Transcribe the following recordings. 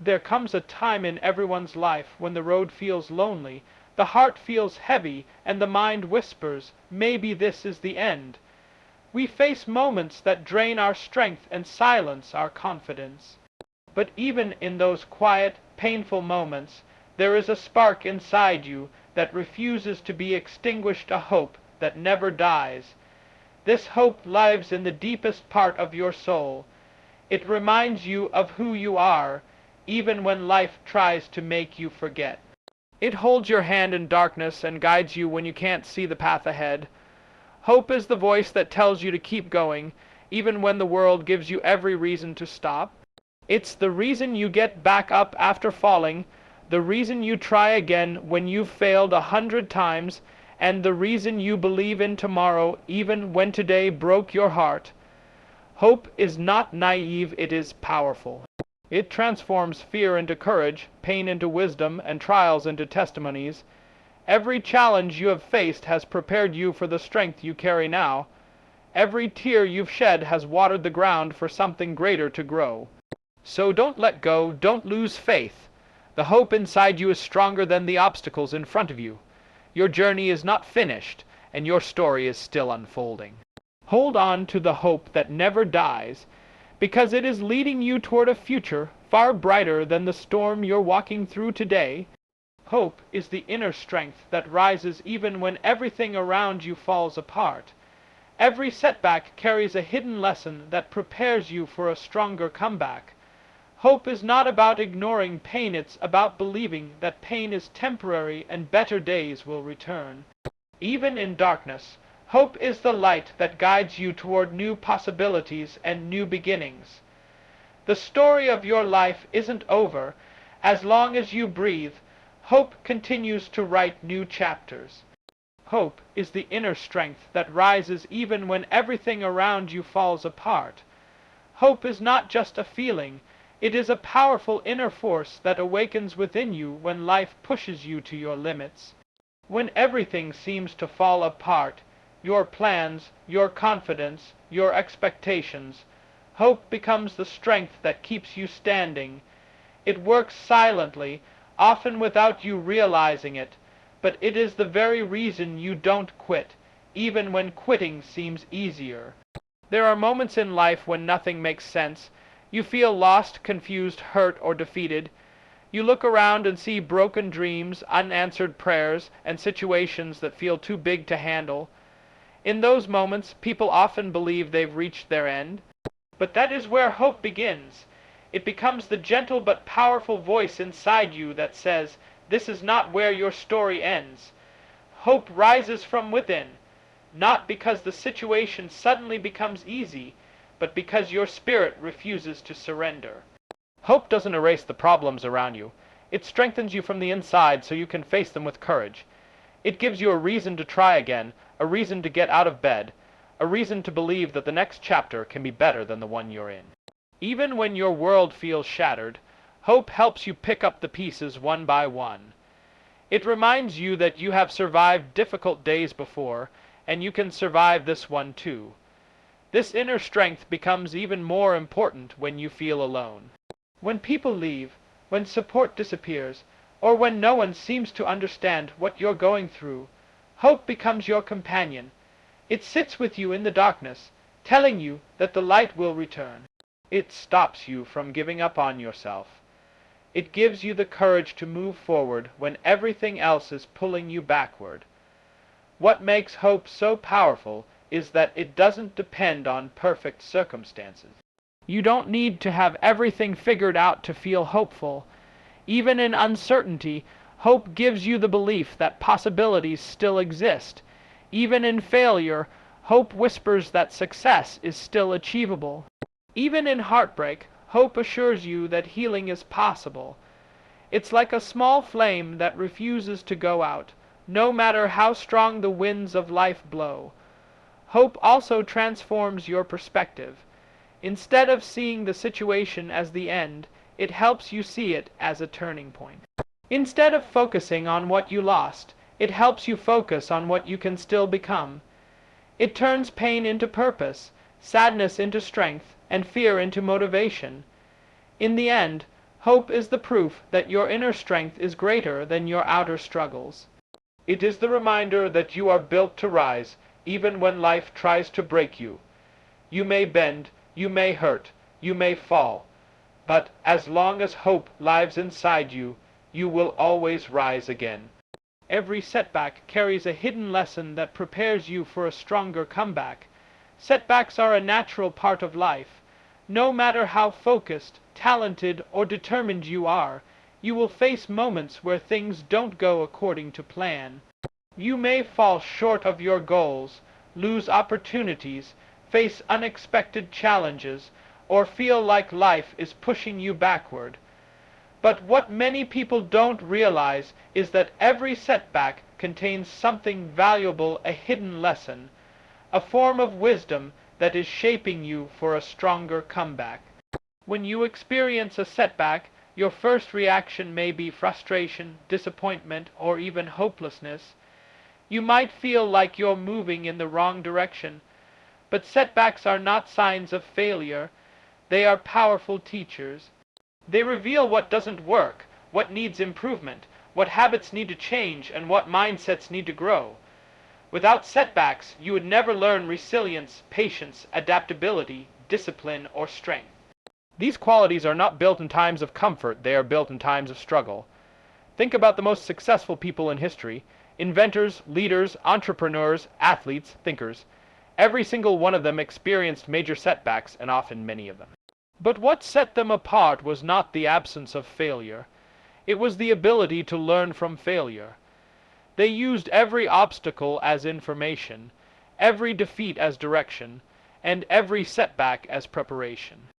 There comes a time in everyone's life when the road feels lonely, the heart feels heavy, and the mind whispers, maybe this is the end. We face moments that drain our strength and silence our confidence. But even in those quiet, painful moments, there is a spark inside you that refuses to be extinguished, a hope that never dies. This hope lives in the deepest part of your soul. It reminds you of who you are, even when life tries to make you forget. It holds your hand in darkness and guides you when you can't see the path ahead. Hope is the voice that tells you to keep going, even when the world gives you every reason to stop. It's the reason you get back up after falling, the reason you try again when you've failed 100 times, and the reason you believe in tomorrow even when today broke your heart. Hope is not naive, it is powerful. It transforms fear into courage, pain into wisdom, and trials into testimonies. Every challenge you have faced has prepared you for the strength you carry now. Every tear you've shed has watered the ground for something greater to grow. So don't let go, don't lose faith. The hope inside you is stronger than the obstacles in front of you. Your journey is not finished, and your story is still unfolding. Hold on to the hope that never dies, because it is leading you toward a future far brighter than the storm you're walking through today. Hope is the inner strength that rises even when everything around you falls apart. Every setback carries a hidden lesson that prepares you for a stronger comeback. Hope is not about ignoring pain, it's about believing that pain is temporary and better days will return. Even in darkness, hope is the light that guides you toward new possibilities and new beginnings. The story of your life isn't over. As long as you breathe, hope continues to write new chapters. Hope is the inner strength that rises even when everything around you falls apart. Hope is not just a feeling, it is a powerful inner force that awakens within you when life pushes you to your limits. When everything seems to fall apart, your plans, your confidence, your expectations, hope becomes the strength that keeps you standing. It works silently, often without you realizing it, but it is the very reason you don't quit, even when quitting seems easier. There are moments in life when nothing makes sense. You feel lost, confused, hurt, or defeated. You look around and see broken dreams, unanswered prayers, and situations that feel too big to handle. In those moments, people often believe they've reached their end. But that is where hope begins. It becomes the gentle but powerful voice inside you that says, this is not where your story ends. Hope rises from within, not because the situation suddenly becomes easy, but because your spirit refuses to surrender. Hope doesn't erase the problems around you. It strengthens you from the inside so you can face them with courage. It gives you a reason to try again, a reason to get out of bed, a reason to believe that the next chapter can be better than the one you're in. Even when your world feels shattered, hope helps you pick up the pieces one by one. It reminds you that you have survived difficult days before, and you can survive this one too. This inner strength becomes even more important when you feel alone. When people leave, when support disappears, or when no one seems to understand what you're going through, hope becomes your companion. It sits with you in the darkness, telling you that the light will return. It stops you from giving up on yourself. It gives you the courage to move forward when everything else is pulling you backward. What makes hope so powerful is that it doesn't depend on perfect circumstances. You don't need to have everything figured out to feel hopeful. Even in uncertainty, hope gives you the belief that possibilities still exist. Even in failure, hope whispers that success is still achievable. Even in heartbreak, hope assures you that healing is possible. It's like a small flame that refuses to go out, no matter how strong the winds of life blow. Hope also transforms your perspective. Instead of seeing the situation as the end, it helps you see it as a turning point. Instead of focusing on what you lost, it helps you focus on what you can still become. It turns pain into purpose, sadness into strength, and fear into motivation. In the end, Hope is the proof that your inner strength is greater than your outer struggles. It is the reminder that you are built to rise, even when life tries to break you. You may bend, you may hurt, you may fall, but as long as hope lives inside you, you will always rise again. Every setback carries a hidden lesson that prepares you for a stronger comeback. Setbacks are a natural part of life. No matter how focused, talented, or determined you are, you will face moments where things don't go according to plan. You may fall short of your goals, lose opportunities, face unexpected challenges, or feel like life is pushing you backward. But what many people don't realize is that every setback contains something valuable, a hidden lesson, a form of wisdom that is shaping you for a stronger comeback. When you experience a setback, your first reaction may be frustration, disappointment, or even hopelessness. You might feel like you're moving in the wrong direction, but setbacks are not signs of failure. They are powerful teachers. They reveal what doesn't work, what needs improvement, what habits need to change, and what mindsets need to grow. Without setbacks, you would never learn resilience, patience, adaptability, discipline, or strength. These qualities are not built in times of comfort, they are built in times of struggle. Think about the most successful people in history: inventors, leaders, entrepreneurs, athletes, thinkers. Every single one of them experienced major setbacks, and often many of them. But what set them apart was not the absence of failure. It was the ability to learn from failure. They used every obstacle as information, every defeat as direction, and every setback as preparation.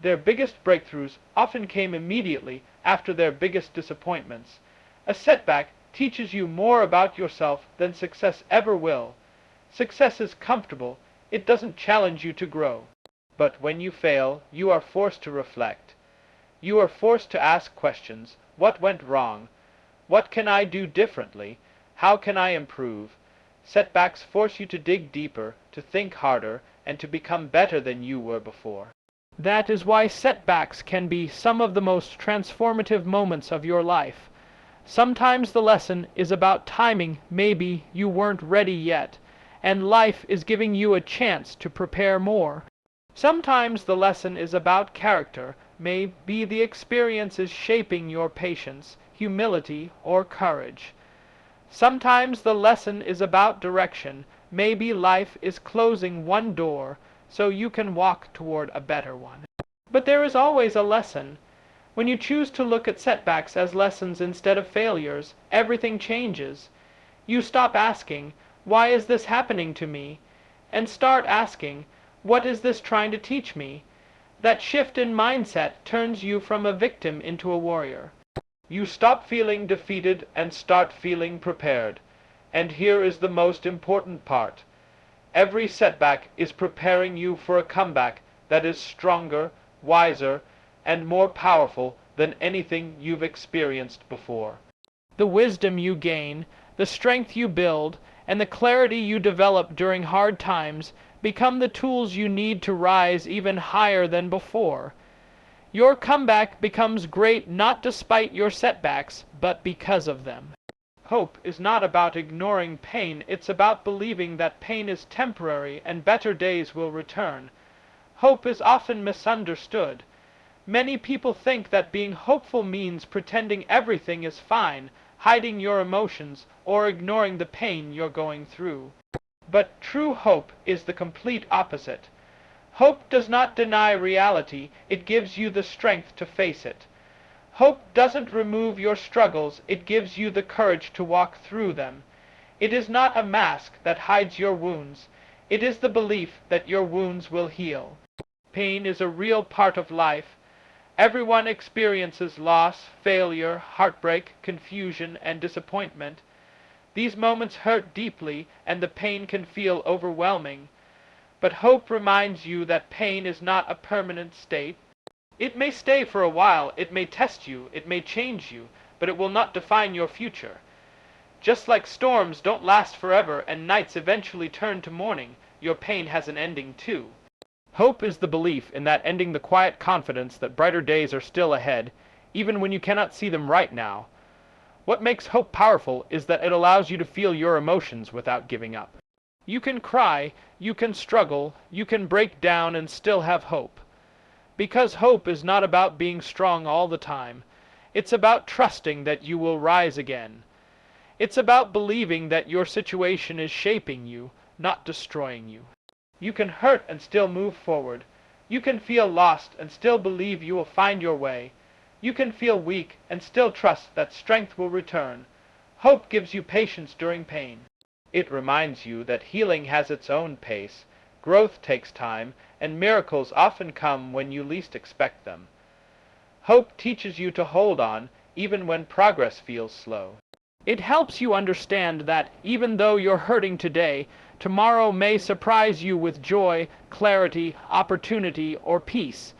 Their biggest breakthroughs often came immediately after their biggest disappointments. A setback teaches you more about yourself than success ever will. Success is comfortable, it doesn't challenge you to grow. But when you fail, you are forced to reflect. You are forced to ask questions. What went wrong? What can I do differently? How can I improve? Setbacks force you to dig deeper, to think harder, and to become better than you were before. That is why setbacks can be some of the most transformative moments of your life. Sometimes the lesson is about timing. Maybe you weren't ready yet, and life is giving you a chance to prepare more. Sometimes the lesson is about character. Maybe the experience is shaping your patience, humility, or courage. Sometimes the lesson is about direction. Maybe life is closing one door so you can walk toward a better one. But there is always a lesson. When you choose to look at setbacks as lessons instead of failures, everything changes. You stop asking, "Why is this happening to me?" and start asking, "What is this trying to teach me?" That shift in mindset turns you from a victim into a warrior. You stop feeling defeated and start feeling prepared. And here is the most important part. Every setback is preparing you for a comeback that is stronger, wiser, and more powerful than anything you've experienced before. The wisdom you gain, the strength you build, and the clarity you develop during hard times become the tools you need to rise even higher than before. Your comeback becomes great not despite your setbacks, but because of them. Hope is not about ignoring pain, it's about believing that pain is temporary and better days will return. Hope is often misunderstood. Many people think that being hopeful means pretending everything is fine, hiding your emotions, or ignoring the pain you're going through. But true hope is the complete opposite. Hope does not deny reality, it gives you the strength to face it. Hope doesn't remove your struggles, it gives you the courage to walk through them. It is not a mask that hides your wounds, it is the belief that your wounds will heal. Pain is a real part of life. Everyone experiences loss, failure, heartbreak, confusion, and disappointment. These moments hurt deeply, and the pain can feel overwhelming. But hope reminds you that pain is not a permanent state. It may stay for a while, it may test you, it may change you, but it will not define your future. Just like storms don't last forever and nights eventually turn to morning, your pain has an ending too. Hope is the belief in that ending, the quiet confidence that brighter days are still ahead, even when you cannot see them right now. What makes hope powerful is that it allows you to feel your emotions without giving up. You can cry, you can struggle, you can break down and still have hope. Because hope is not about being strong all the time. It's about trusting that you will rise again. It's about believing that your situation is shaping you, not destroying you. You can hurt and still move forward. You can feel lost and still believe you will find your way. You can feel weak and still trust that strength will return. Hope gives you patience during pain. It reminds you that healing has its own pace, growth takes time, and miracles often come when you least expect them. Hope teaches you to hold on, even when progress feels slow. It helps you understand that, even though you're hurting today, tomorrow may surprise you with joy, clarity, opportunity, or peace.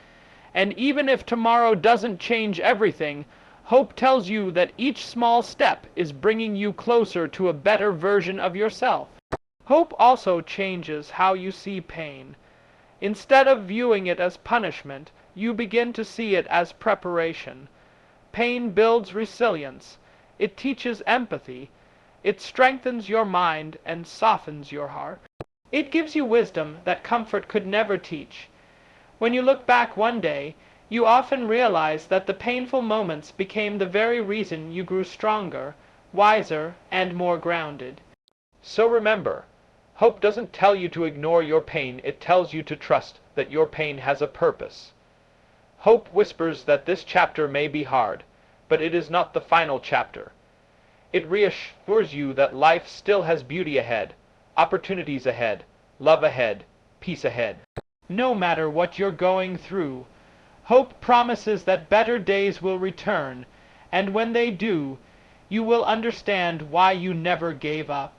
And even if tomorrow doesn't change everything, hope tells you that each small step is bringing you closer to a better version of yourself. Hope also changes how you see pain. Instead of viewing it as punishment, you begin to see it as preparation. Pain builds resilience. It teaches empathy. It strengthens your mind and softens your heart. It gives you wisdom that comfort could never teach. When you look back one day, you often realize that the painful moments became the very reason you grew stronger, wiser, and more grounded. So remember, hope doesn't tell you to ignore your pain, it tells you to trust that your pain has a purpose. Hope whispers that this chapter may be hard, but it is not the final chapter. It reassures you that life still has beauty ahead, opportunities ahead, love ahead, peace ahead. No matter what you're going through, hope promises that better days will return, and when they do, you will understand why you never gave up.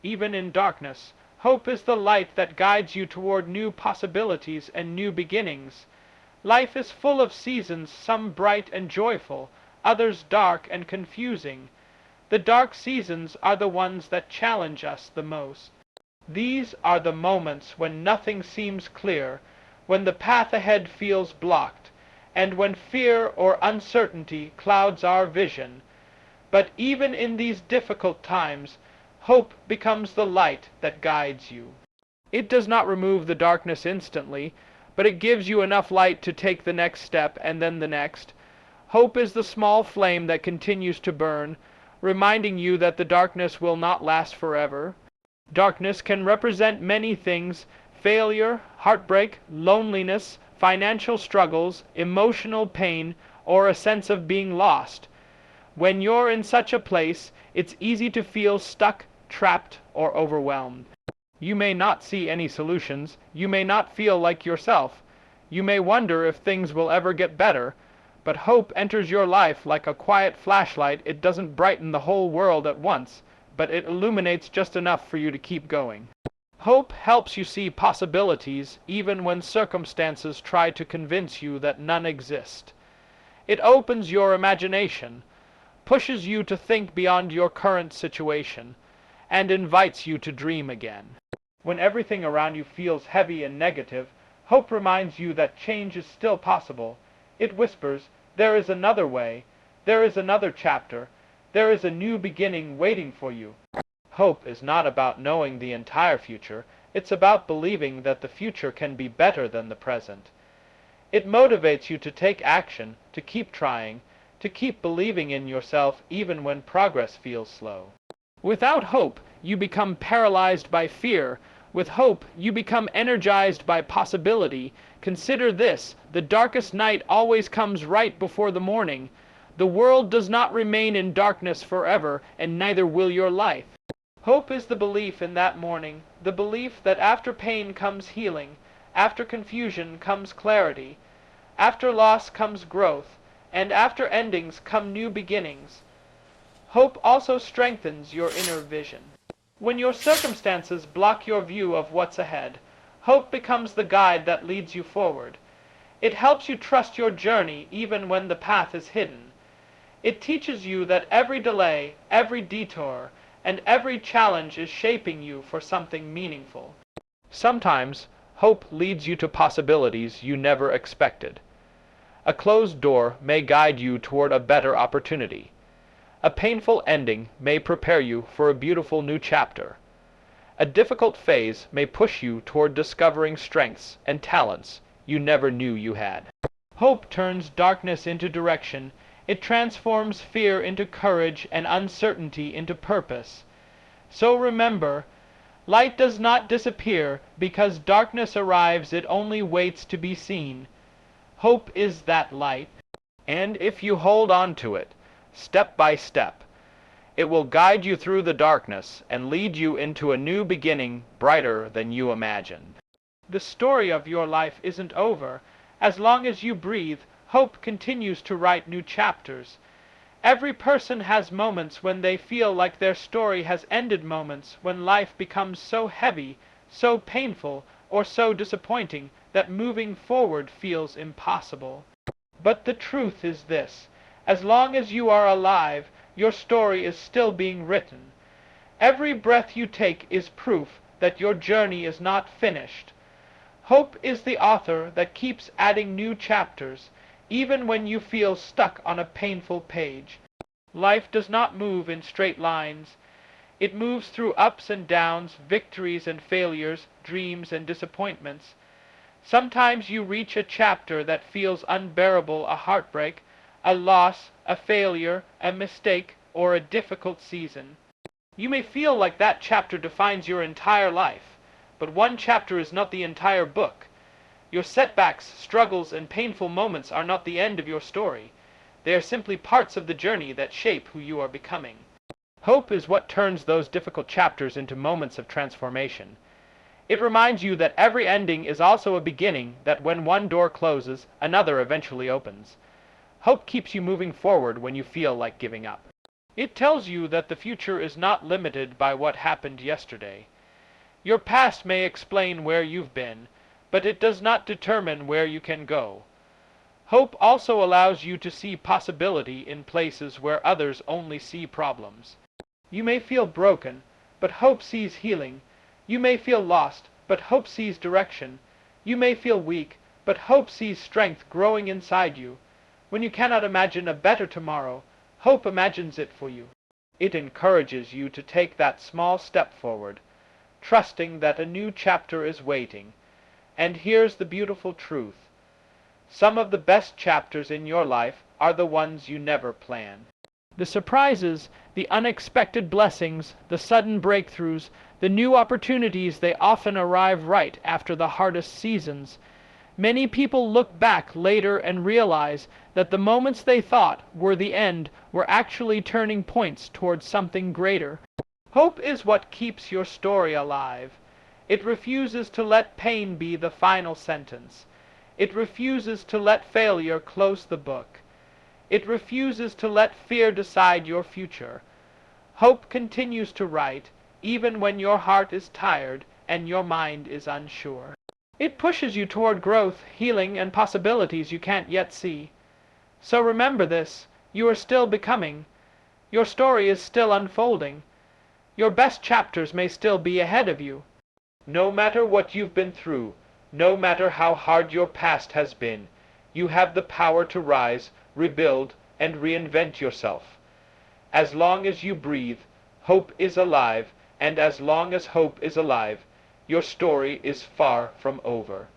Even in darkness, hope is the light that guides you toward new possibilities and new beginnings. Life is full of seasons, some bright and joyful, others dark and confusing. The dark seasons are the ones that challenge us the most. These are the moments when nothing seems clear, when the path ahead feels blocked, and when fear or uncertainty clouds our vision. But even in these difficult times, hope becomes the light that guides you. It does not remove the darkness instantly, but it gives you enough light to take the next step and then the next. Hope is the small flame that continues to burn, reminding you that the darkness will not last forever. Darkness can represent many things: failure, heartbreak, loneliness, financial struggles, emotional pain, or a sense of being lost. When you're in such a place, it's easy to feel stuck, trapped, or overwhelmed. You may not see any solutions. You may not feel like yourself. You may wonder if things will ever get better. But hope enters your life like a quiet flashlight. It doesn't brighten the whole world at once, but it illuminates just enough for you to keep going. Hope helps you see possibilities even when circumstances try to convince you that none exist. It opens your imagination, pushes you to think beyond your current situation, and invites you to dream again. When everything around you feels heavy and negative, hope reminds you that change is still possible. It whispers, there is another way, there is another chapter, there is a new beginning waiting for you. Hope is not about knowing the entire future, it's about believing that the future can be better than the present. It motivates you to take action, to keep trying, to keep believing in yourself even when progress feels slow. Without hope, you become paralyzed by fear. With hope, you become energized by possibility. Consider this: the darkest night always comes right before the morning. The world does not remain in darkness forever, and neither will your life. Hope is the belief in that morning, the belief that after pain comes healing, after confusion comes clarity, after loss comes growth, and after endings come new beginnings. Hope also strengthens your inner vision. When your circumstances block your view of what's ahead, hope becomes the guide that leads you forward. It helps you trust your journey even when the path is hidden. It teaches you that every delay, every detour, and every challenge is shaping you for something meaningful. Sometimes, hope leads you to possibilities you never expected. A closed door may guide you toward a better opportunity. A painful ending may prepare you for a beautiful new chapter. A difficult phase may push you toward discovering strengths and talents you never knew you had. Hope turns darkness into direction. It transforms fear into courage and uncertainty into purpose. So remember, light does not disappear because darkness arrives, it only waits to be seen. Hope is that light, and if you hold on to it, step by step, it will guide you through the darkness and lead you into a new beginning brighter than you imagined. The story of your life isn't over. As long as you breathe, hope continues to write new chapters. Every person has moments when they feel like their story has ended, moments when life becomes so heavy, so painful, or so disappointing that moving forward feels impossible. But the truth is this: as long as you are alive, your story is still being written. Every breath you take is proof that your journey is not finished. Hope is the author that keeps adding new chapters, even when you feel stuck on a painful page. Life does not move in straight lines. It moves through ups and downs, victories and failures, dreams and disappointments. Sometimes you reach a chapter that feels unbearable, a heartbreak, a loss, a failure, a mistake, or a difficult season. You may feel like that chapter defines your entire life, but one chapter is not the entire book. Your setbacks, struggles, and painful moments are not the end of your story. They are simply parts of the journey that shape who you are becoming. Hope is what turns those difficult chapters into moments of transformation. It reminds you that every ending is also a beginning, that when one door closes, another eventually opens. Hope keeps you moving forward when you feel like giving up. It tells you that the future is not limited by what happened yesterday. Your past may explain where you've been, but it does not determine where you can go. Hope also allows you to see possibility in places where others only see problems. You may feel broken, but hope sees healing. You may feel lost, but hope sees direction. You may feel weak, but hope sees strength growing inside you. When you cannot imagine a better tomorrow, hope imagines it for you. It encourages you to take that small step forward, trusting that a new chapter is waiting. And here's the beautiful truth: some of the best chapters in your life are the ones you never plan. The surprises, the unexpected blessings, the sudden breakthroughs, the new opportunities, they often arrive right after the hardest seasons. Many people look back later and realize that the moments they thought were the end were actually turning points towards something greater. Hope is what keeps your story alive. It refuses to let pain be the final sentence. It refuses to let failure close the book. It refuses to let fear decide your future. Hope continues to write, even when your heart is tired and your mind is unsure. It pushes you toward growth, healing, and possibilities you can't yet see. So remember this: you are still becoming. Your story is still unfolding. Your best chapters may still be ahead of you. No matter what you've been through, no matter how hard your past has been, you have the power to rise, rebuild, and reinvent yourself. As long as you breathe, hope is alive, and as long as hope is alive, your story is far from over.